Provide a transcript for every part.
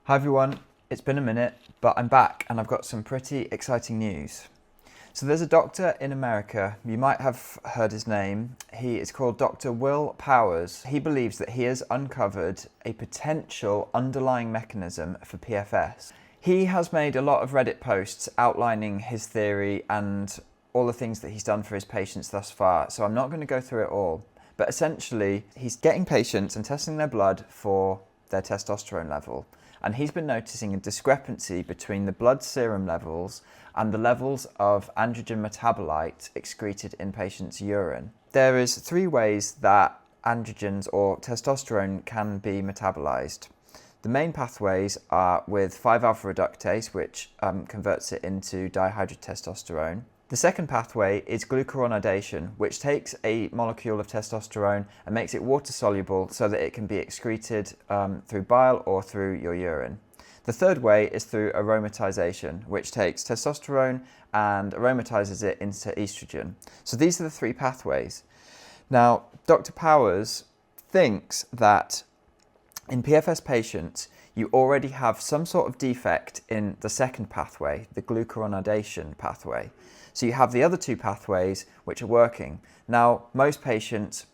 Hi everyone, it's been a minute, but I'm back and I've got some pretty exciting news. So there's a doctor in America, you might have heard his name. He is called Dr. Will Powers. He believes that he has uncovered a potential underlying mechanism for PFS. He has made a lot of Reddit posts outlining his theory and all the things that he's done for his patients thus far, so I'm not going to go through it all. But essentially, he's getting patients and testing their blood for their testosterone level. And he's been noticing a discrepancy between the blood serum levels and the levels of androgen metabolite excreted in patients' urine. There is 3 ways that androgens or testosterone can be metabolized. The main pathways are with 5-alpha reductase, which converts it into dihydrotestosterone. The second pathway is glucuronidation, which takes a molecule of testosterone and makes it water-soluble so that it can be excreted through bile or through your urine. The third way is through aromatization, which takes testosterone and aromatizes it into estrogen. So these are the 3 pathways. Now, Dr. Powers thinks that in PFS patients, you already have some sort of defect in the second pathway, the glucuronidation pathway. So you have the other 2 pathways which are working. Now, most patients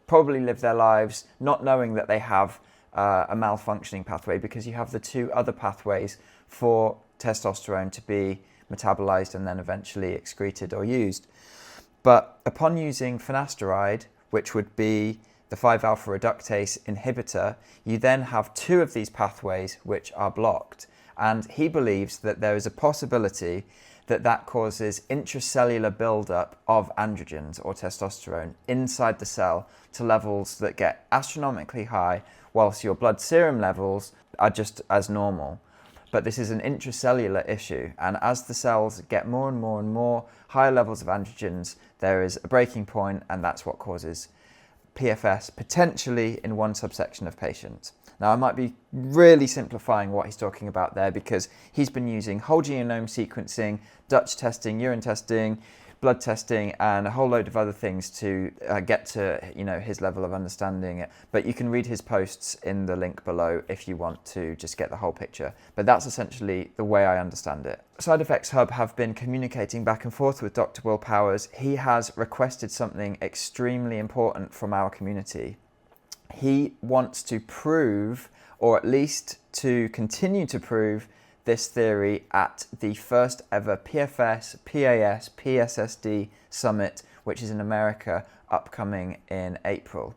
probably live their lives not knowing that they have a malfunctioning pathway because you have the 2 other pathways for testosterone to be metabolized and then eventually excreted or used. But upon using finasteride, which would be the 5-alpha reductase inhibitor, you then have 2 of these pathways which are blocked. And he believes that there is a possibility that causes intracellular buildup of androgens or testosterone inside the cell to levels that get astronomically high, whilst your blood serum levels are just as normal. But this is an intracellular issue, and as the cells get more and more and more higher levels of androgens, there is a breaking point, and that's what causes PFS, potentially in one subsection of patients. Now, I might be really simplifying what he's talking about there because he's been using whole genome sequencing, Dutch testing, urine testing, blood testing, and a whole load of other things to get to his level of understanding. But you can read his posts in the link below if you want to just get the whole picture. But that's essentially the way I understand it. SIDEfxHUB have been communicating back and forth with Dr. Will Powers. He has requested something extremely important from our community. He wants to prove, or at least to continue to prove, this theory at the first ever PFS, PAS, PSSD summit, which is in America, upcoming in April.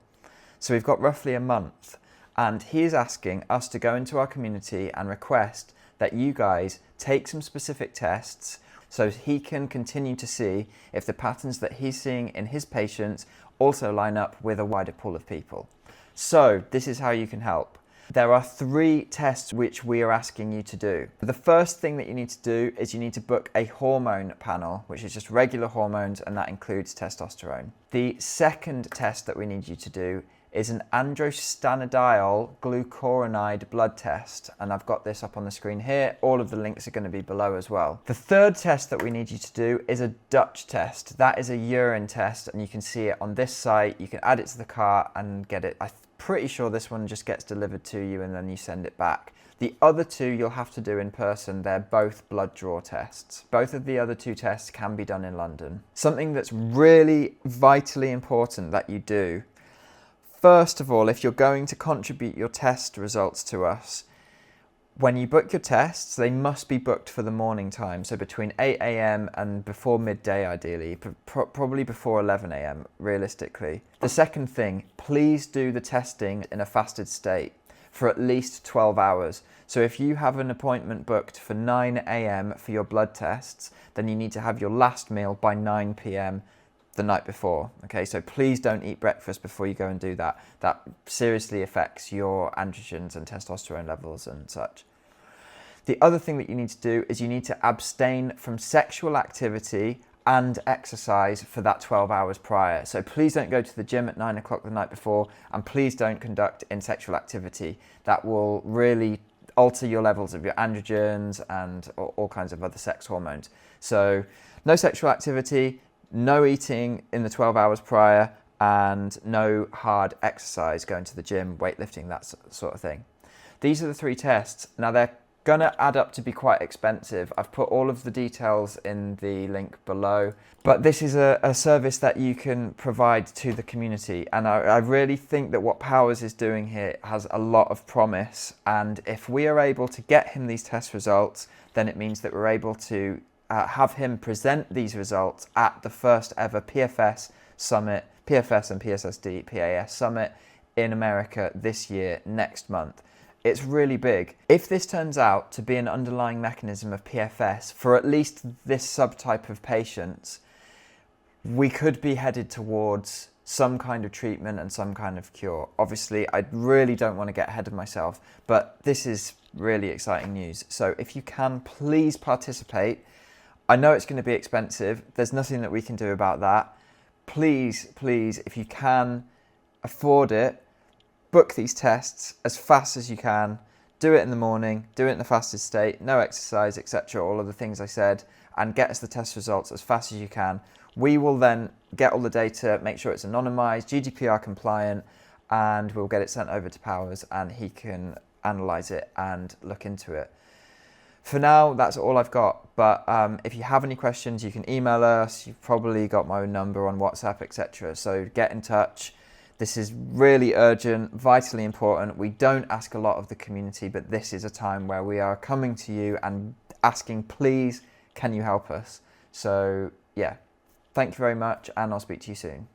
So we've got roughly a month, and he is asking us to go into our community and request that you guys take some specific tests so he can continue to see if the patterns that he's seeing in his patients also line up with a wider pool of people. So this is how you can help. There are 3 tests which we are asking you to do. The first thing that you need to do is you need to book a hormone panel, which is just regular hormones, and that includes testosterone. The second test that we need you to do is an Androstanediol Glucuronide blood test, and I've got this up on the screen here. All of the links are going to be below as well. The third test that we need you to do is a Dutch test. That is a urine test, and you can see it on this site. You can add it to the cart and get it. I'm pretty sure this one just gets delivered to you and then you send it back. The other 2 you'll have to do in person. They're both blood draw tests. Both of the other 2 tests can be done in London. Something that's really vitally important that you do, first of all, if you're going to contribute your test results to us, when you book your tests, they must be booked for the morning time, so between 8 a.m. and before midday ideally, probably before 11 a.m. realistically. The second thing, please do the testing in a fasted state for at least 12 hours. So if you have an appointment booked for 9 a.m. for your blood tests, then you need to have your last meal by 9 p.m. the night before. Okay, so please don't eat breakfast before you go and do that. That seriously affects your androgens and testosterone levels and such. The other thing that you need to do is you need to abstain from sexual activity and exercise for that 12 hours prior. So please don't go to the gym at 9 o'clock the night before, and please don't conduct in sexual activity. That will really alter your levels of your androgens and all kinds of other sex hormones. So no sexual activity, no eating in the 12 hours prior, and no hard exercise, going to the gym, weightlifting, that sort of thing. These are the 3 tests. Now they're going to add up to be quite expensive. I've put all of the details in the link below, but this is a service that you can provide to the community, and I really think that what Powers is doing here has a lot of promise, and if we are able to get him these test results, then it means that we're able to have him present these results at the first ever PFS summit, PFS and PSSD PAS summit in America this year, next month. It's really big. If this turns out to be an underlying mechanism of PFS for at least this subtype of patients, we could be headed towards some kind of treatment and some kind of cure. Obviously, I really don't want to get ahead of myself, but this is really exciting news. So if you can, please participate. I know it's going to be expensive. There's nothing that we can do about that. Please, please, if you can afford it, book these tests as fast as you can. Do it in the morning, do it in the fastest state, no exercise, etc. All of the things I said, and get us the test results as fast as you can. We will then get all the data, make sure it's anonymized, GDPR compliant, and we'll get it sent over to Powers and he can analyze it and look into it. For now, that's all I've got, but if you have any questions, you can email us. You've probably got my number on WhatsApp, etc. So get in touch. This is really urgent, vitally important. We don't ask a lot of the community, but this is a time where we are coming to you and asking, please, can you help us? So yeah, thank you very much, and I'll speak to you soon.